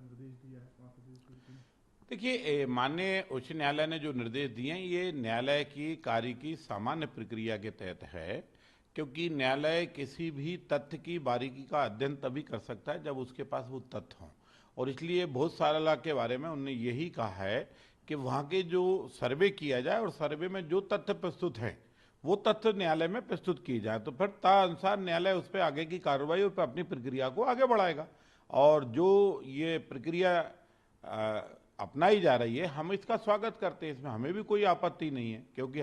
निर्देश दिया है वहाँ। देखिए, माननीय उच्च न्यायालय ने जो निर्देश दिए हैं ये न्यायालय की कार्य की सामान्य प्रक्रिया के तहत है, क्योंकि न्यायालय किसी भी तथ्य की बारीकी का अध्ययन तभी कर सकता है जब उसके पास वो तथ्य हों। और इसलिए बहुत सारा के बारे में उन्होंने यही कहा है कि वहाँ के जो सर्वे किया जाए और सर्वे में जो तथ्य प्रस्तुत हैं वो तथ्य न्यायालय में प्रस्तुत किए जाए, तो फिर तदनुसार न्यायालय उस पर आगे की कार्रवाई और अपनी प्रक्रिया को आगे बढ़ाएगा। और जो ये प्रक्रिया अपनाई जा रही है, हम इसका स्वागत करते हैं, इसमें हमें भी कोई आपत्ति नहीं है, क्योंकि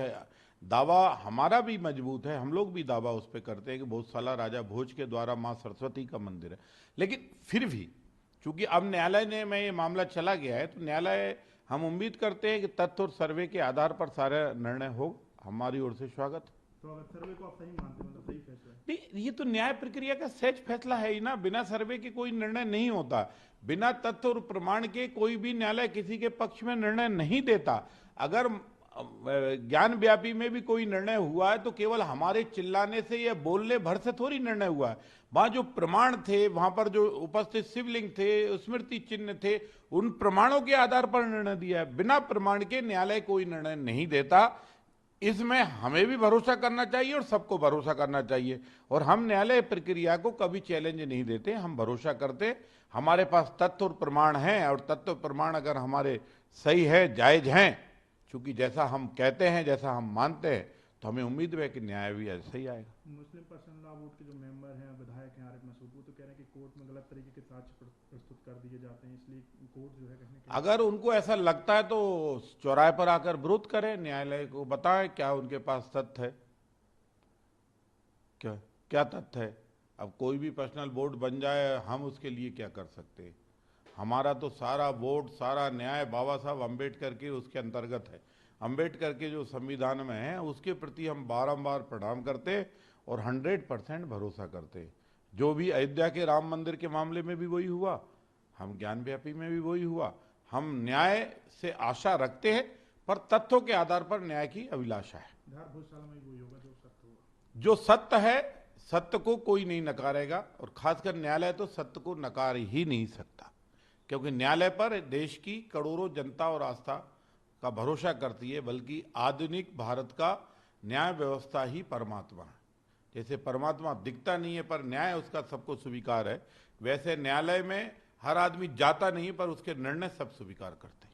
दावा हमारा भी मजबूत है, हम लोग भी दावा उस पर करते हैं कि भोजशाला राजा भोज के द्वारा माँ सरस्वती का मंदिर है। लेकिन फिर भी चूंकि अब न्यायालय में ये मामला चला गया है, तो न्यायालय, हम उम्मीद करते हैं कि तथ्य और सर्वे के आधार पर सारा निर्णय हो। हमारी ओर से स्वागत। तो अगर सर्वे को आप सही मानते हैं, मतलब सही फैसला है? नहीं, ये तो न्याय प्रक्रिया का सहज फैसला है ही ना। बिना सर्वे के कोई निर्णय नहीं होता, बिना तथ्य और प्रमाण के कोई भी न्यायालय किसी के पक्ष में निर्णय नहीं देता। अगर ज्ञान व्यापी में भी कोई निर्णय हुआ है तो केवल हमारे चिल्लाने से या बोलने भर से थोड़ी निर्णय हुआ है। वहां जो प्रमाण थे, वहां पर जो उपस्थित शिवलिंग थे, स्मृति चिन्ह थे, उन प्रमाणों के आधार पर निर्णय दिया है। बिना प्रमाण के न्यायालय कोई निर्णय नहीं देता। इसमें हमें भी भरोसा करना चाहिए और सबको भरोसा करना चाहिए। और हम न्यायालय प्रक्रिया को कभी चैलेंज नहीं देते, हम भरोसा करते। हमारे पास तथ्य और प्रमाण हैं, और तथ्य प्रमाण अगर हमारे सही है, जायज हैं, क्योंकि जैसा हम कहते हैं, जैसा हम मानते हैं, तो हमें उम्मीद है कि न्याय भी ऐसे ही आएगा। मुस्लिम पर्सनल लॉ बोर्ड के जो मेंबर हैं, विधायक हैं आरिफ मसूद, वो तो कह रहे हैं कि कोर्ट में गलत तरीके के साक्ष्य प्रस्तुत कर दिए जाते हैं, इसलिए कोर्ट जो है कहीं ना कहीं। अगर उनको ऐसा लगता है तो चौराहे पर आकर विरोध करें, न्यायालय को बताएं क्या उनके पास तथ्य है, क्या क्या तथ्य है। अब कोई भी पर्सनल बोर्ड बन जाए, हम उसके लिए क्या कर सकते हैं। हमारा तो सारा बोर्ड, सारा न्याय बाबा साहब अम्बेडकर के उसके अंतर्गत है। अम्बेडकर के जो संविधान में है उसके प्रति हम बारंबार प्रणाम करते और 100% भरोसा करते। जो भी अयोध्या के राम मंदिर के मामले में भी वही हुआ, हम ज्ञान व्यापी में भी वही हुआ। हम न्याय से आशा रखते हैं, पर तथ्यों के आधार पर न्याय की अभिलाषा है। भोजशाला में वही होगा जो सत्य होगा। जो सत्य है, सत्य को कोई नहीं नकारेगा, और खासकर न्यायालय तो सत्य को नकार ही नहीं सकता, क्योंकि न्यायालय पर देश की करोड़ों जनता और आस्था का भरोसा करती है। बल्कि आधुनिक भारत का न्याय व्यवस्था ही परमात्मा है। जैसे परमात्मा दिखता नहीं है पर न्याय उसका सबको स्वीकार है, वैसे न्यायालय में हर आदमी जाता नहीं पर उसके निर्णय सब स्वीकार करते हैं।